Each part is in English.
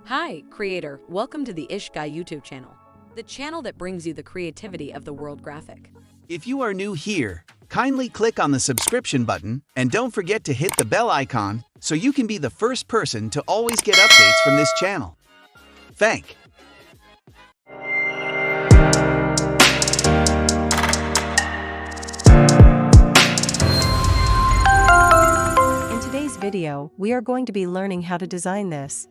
Hi, creator. Welcome to the Ish Guy YouTube channel, the channel that brings you the creativity of the world graphic. If you are new here, kindly click on the subscription button and don't forget to hit the bell icon so you can be the first person to always get updates from this channel. Thank. In today's video, we are going to be learning how to design this.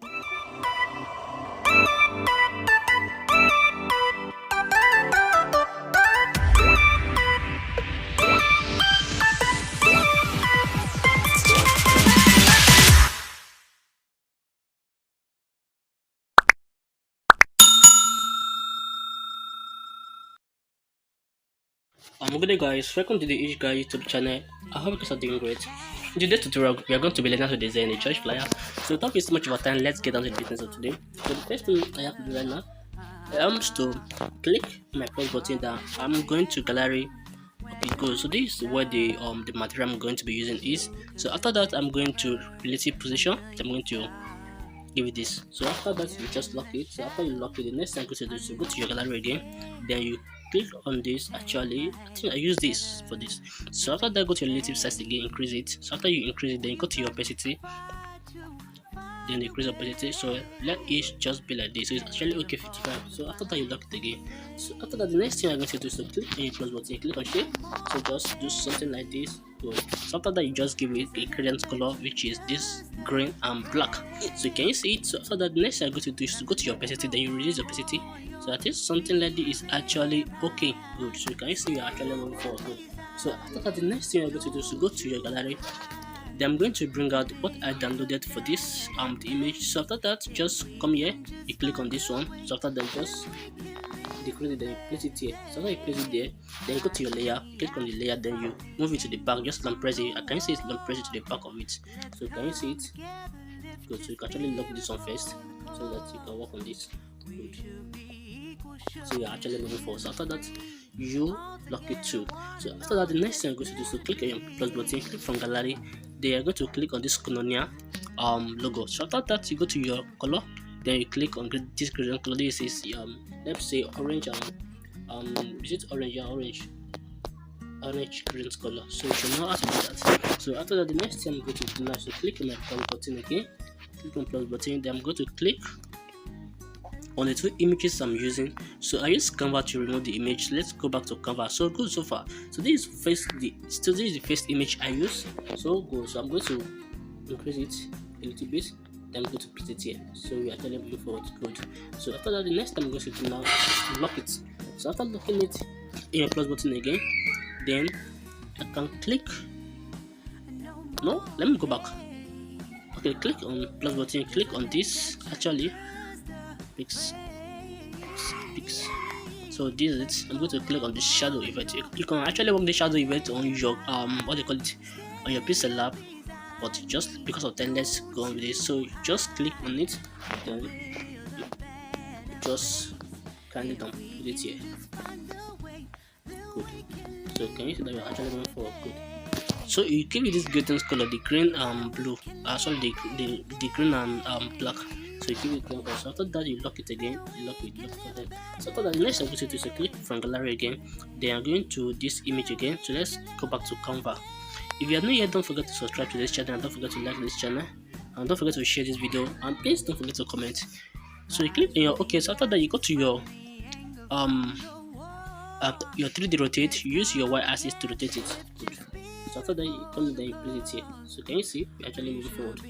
Good day guys, welcome to the Ish Guy YouTube channel. I hope you guys are doing great. In today's tutorial, we are going to be learning how to design a church flyer. So without wasting much of our time, let's get down to the business of today. So the first thing I have to do right now is to click my plus button that I'm going to gallery. Okay, go. So this is where the material I'm going to be using is. So after that, I'm going to relative position. I'm going to give it this. So after that, you just lock it. So after you lock it, the next thing I'm going to do is to go to your gallery again. Then you click on this. Actually, I think I use this for this. So after that, go to your relative size again, increase it. So after you increase it, then you go to your opacity. Then increase opacity. So let it just be like this. So it's actually okay 55. So after that, you lock it again. So after that, the next thing I'm going to do is to click on your plus button, click on shape. So just do something like this. So after that, you just give it a gradient color, which is this green and black. So can you see it? So after that, the next thing I'm going to do is to go to your opacity, then you reduce the opacity. So that is something like this is actually okay, good. So can you see you're actually moving forward, good. So after that, the next thing I'm going to do is to go to your gallery. Then I'm going to bring out what I downloaded for this the image. So after that, just come here, you click on this one. So after that, just decrease it, then you place it here. So after you place it there, then you go to your layer, click on the layer, then you move it to the back, just long press it. I can see it's long press it to the back of it. So can you see it? Good. So you can actually lock this one first so that you can work on this. Good. So you're actually moving forward. So after that, you lock it too. So after that, the next thing I'm going to do is to click on your plus button, click from gallery. Then you're going to click on this colonia logo. So after that, you go to your color. Then you click on this gradient color. This is let's say orange is it orange? Yeah, orange green color. So you should know how to do that. So after that, the next thing I'm going to do now is to click on my plus button again. Click on plus button. Then I'm going to click on the two images I'm using. So I use Canva to remove the image. Let's go back to Canva. So good so far. So this is the first image I use. So good. So I'm going to increase it a little bit. Then I'm going to put it here. So we are actually moving forward. Good. So after that, the next thing I'm going to do now is to lock it. So after locking it in your plus button again, then I can click. No, let me go back. Okay, click on plus button. Click on this. Actually. Pix. So this is it. I'm going to click on the shadow effect. You can actually work the shadow effect on your what they call it, on your Pixellab, but just because of time, let's go on with this. So just click on it, then you just kindly down put it here. Good. So can you see that you're actually going forward? Good. So you give it this gradient color, the green and blue. Sorry, the green and black. So you give it one. So after that, you lock it again. You lock it again. So after that, the next thing I'm going to do is to click from gallery again. Then I'm going to this image again. So let's go back to Canva. If you are not yet, don't forget to subscribe to this channel, and don't forget to like this channel, and don't forget to share this video, and please don't forget to comment. So you click on your okay. So after that, you go to your 3D rotate. You use your y-axis to rotate it. Good. So after that, you come in, then you place it here. So can you see we're actually moving forward?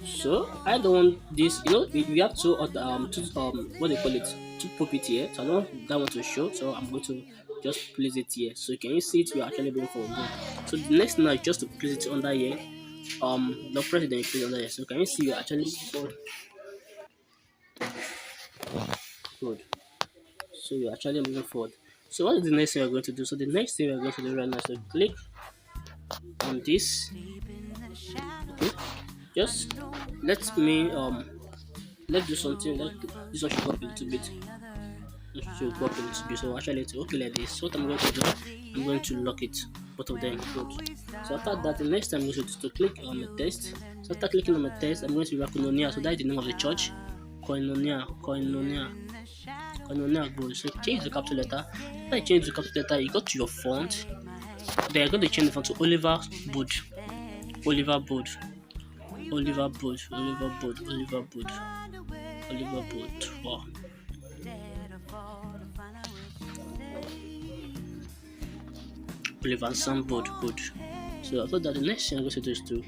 So I don't want this, we have two what they call it, two puppet here. So I don't want to show, so I'm going to just place it here. So can you see it? We are actually going forward. So the next now is just to place it under here. The press it, then you place it under here. So can you see you're actually forward? Good. So you're actually moving forward. So what is the next thing we're going to do? So the next thing we're going to do right now is to click on this. Okay. Just let me let's do something. This one should go up a little bit. This should go up a little bit. So actually it's okay like this. So what I'm going to do, I'm going to lock it. both of them. Good. So after that, the next time I'm going to click on the text. So after clicking on the text, I'm going to write Koinonia. So that is the name of the church. Koinonia. Good. So change the capital letter. After you change the capital letter, you go to your font. Then you're going to change the font to Oliver Bood. Wow. Oliver Sam Bood. Good. So after that, the next thing I'm going to do is to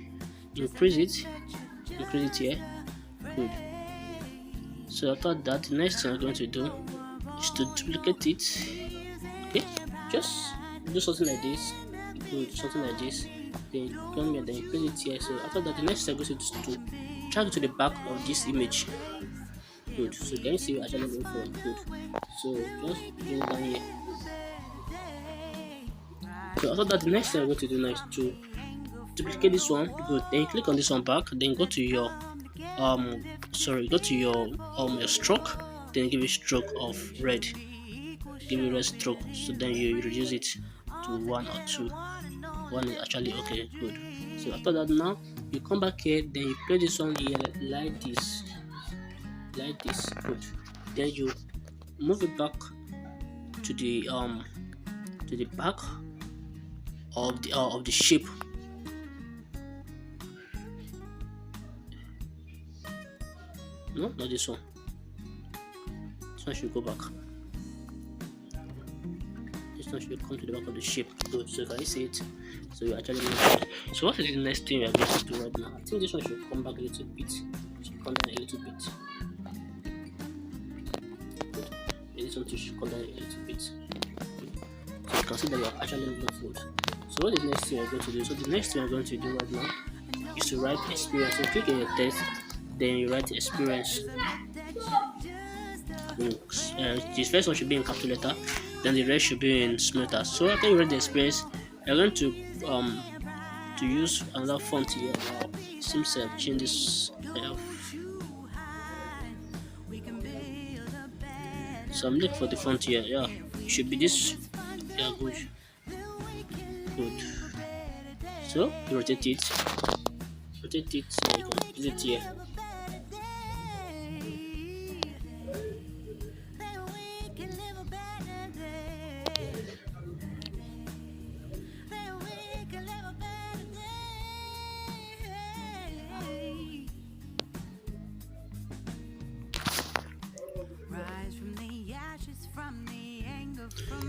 increase it here. Good. So after that, the next thing I'm going to do is to duplicate it. Okay, just do something like this. Good, something like this. Then come here, then increase it here. So after that, the next thing I'm going to do is to drag it to the back of this image. Good. So can you see actually going forward? Good. So just bring it down here. So after that, the next thing I'm going to do now is to duplicate this one. Good. Then you click on this one back. Then go to your your stroke. Then give it stroke of red. Give it red stroke. So then you reduce it to 1 or 2. 1 is actually okay. Good. So after that, now you come back here. Then you play this one here like this. Good. Then you move it back to the back of the shape. No, not this one. This one should go back. This one should come to the back of the shape. Good. So can you see it? So you actually move it. So what is the next thing we are going to do right now? I think this one should come back a little bit. Should come down a little bit. Good. This one should come down a little bit. So you can see that you are actually moving forward. So what is the next thing we are going to do? So the next thing we are going to do right now is to write experience. So click on your text. Then you write experience. This first one should be in capital letter, then the rest should be in small letters. So after you write the experience, you're going to use another font here. Seems to change this. So I'm looking for the font here. Yeah, it should be this. Yeah, good. So you rotate it. So you can use it here.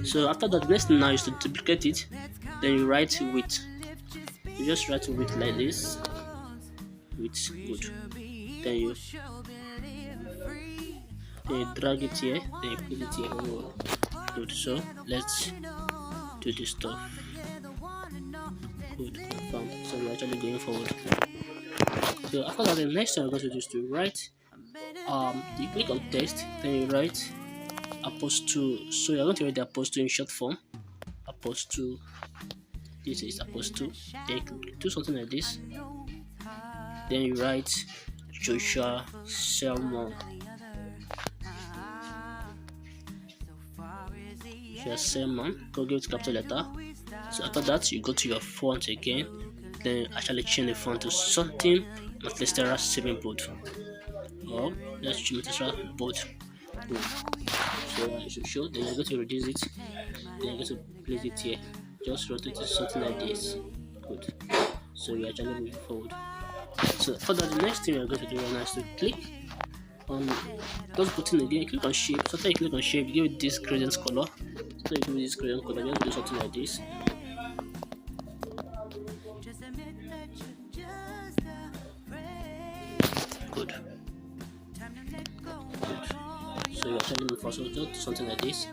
So after that, the next thing now is to duplicate it. Then you write width. You just write width like this. Width, good. Then you drag it here. Then you put it here. Good. So let's do this stuff. Good. Confirm. So we're actually going forward. So after that, the next thing I'm going to do is to write. You click on text. Then you write apostle. So you're going to write the apostle in short form. Apostle. This is apostle. Then you do something like this. Then you write Joshua sermon. Go give it capital letter. So after that, you go to your font again. Then you actually change the font to something Montestera 7 bold. Or let's choose Montestera bold. Good. So it should show. Then you're going to reduce it. Then you're going to place it here. Just rotate it something like this. Good. So we are actually moving forward. So for that, the next thing we are going to do right now is to click on those button again. Click on shape. So after you click on shape, give it this gradient color. So you give it this gradient color. Just do something like this. Good. So you actually move forward. So just do something like this.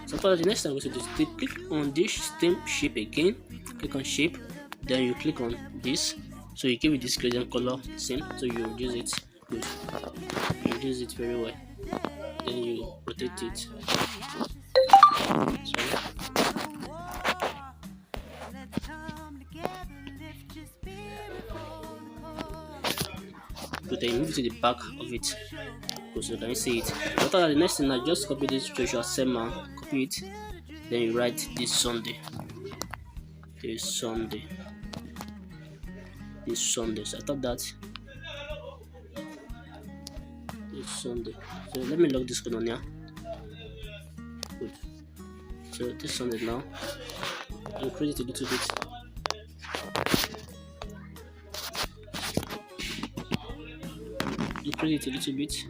So for the next thing I'm going to do is click on this stem shape again. Click on shape, then you click on this. So you give it this gradient color, same. So you reduce it. Good. You reduce it very well. Then you rotate it. Sorry. Good. Then you move it to the back of it. So can you see it? After that, the next thing I just copy this Joshua sermon. Copy it. Then you write this Sunday. This Sunday. This Sunday. So after that, this Sunday. So let me log this code on here. Good. So this Sunday now. Increase it a little bit. Increase it a little bit.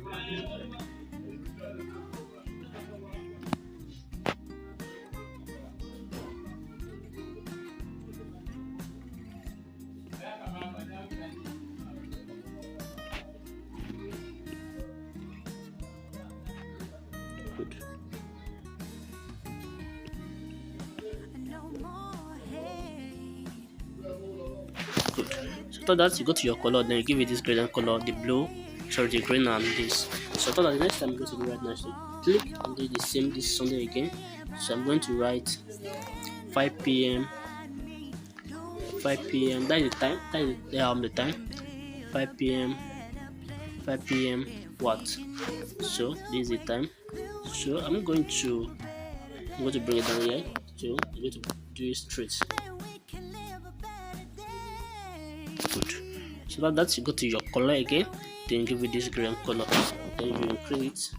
Good. Good. So after that, you go to your color, then you give it this gradient color, the blue, sorry, the green and this. So after that, the next time you go to do right now, so click and do the same this Sunday again. So I'm going to write 5 p.m. 5 p.m. That is the time. That is the time. 5 p.m. 5 p.m. What? So this is the time. So I'm going to bring it down here. So I'm going to do it straight. Good. So that's you go to your color again. Then you give it this green color. Then you increase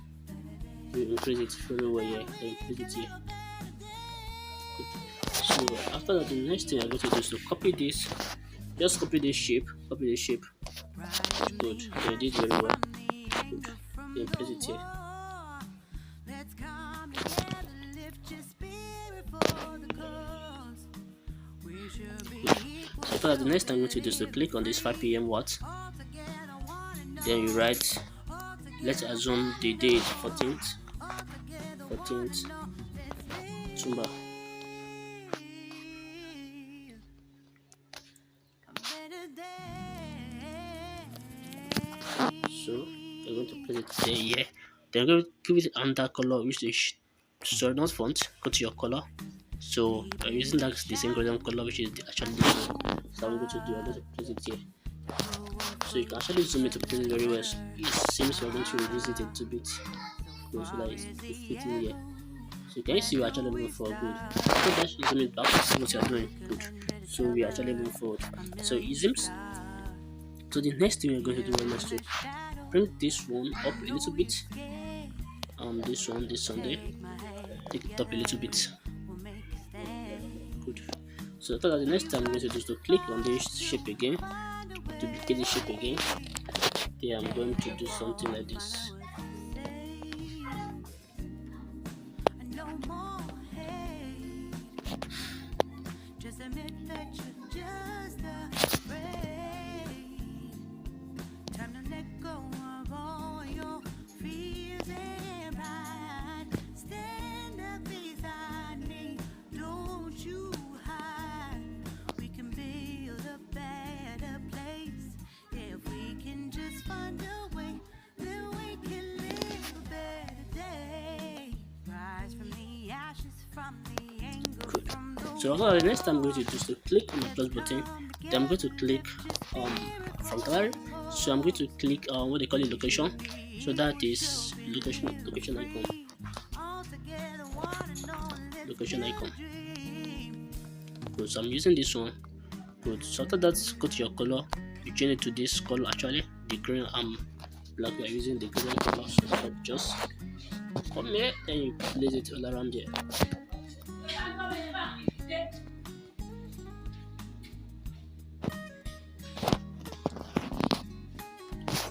it. You increase it very well here. Then increase it here. Good. So after that, the next thing I'm going to do is to copy this. Just copy this shape. Copy this shape. Good. You did very well. Good. Then place it here. So after that, the next time you do is to click on this 5 p.m. what. Then you write, let's assume the date 14th Tumba. So you're going to place it there, yeah. Then you're going to give it under color, which is sorry, not font. Go to your color. So you're using that the same gradient color, which is actually this one. So I'm going to do. I'm going to place it here. So you can actually zoom it to place it very well. It seems we're going to reduce it a little bit, so that it's fitting here. So you can see we're actually moving forward. Good. So that you zoom it back to see what you're doing. Good. So we actually moving forward. So it zooms. So the next thing we're going to do right now is to bring this one up a little bit. This one, this Sunday, take it up a little bit. Good. So after that, the next time I'm going to do is to click on this shape again, duplicate the shape again. Then I'm going to do something like this. So also the next time I'm going to do is to click on the plus button. Then I'm going to click from gallery. So I'm going to click on what they call it location. So that is location icon. Location icon. Good. So I'm using this one. Good. So after that, go to your color. You change it to this color actually, the green black. We are using the green color. So just come here, then you place it all around here.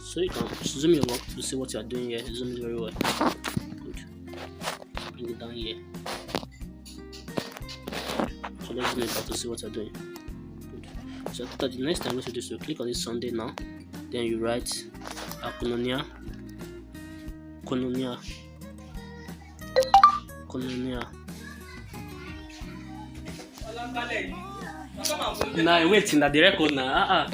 So you can zoom your work to see what you are doing here. Zoom it very well. Good. Bring it down here. So let's zoom it back to see what you are doing. Good. So after the next time, what you do is to click on this Sunday now. Then you write Kononia. Nah, wait in the record now.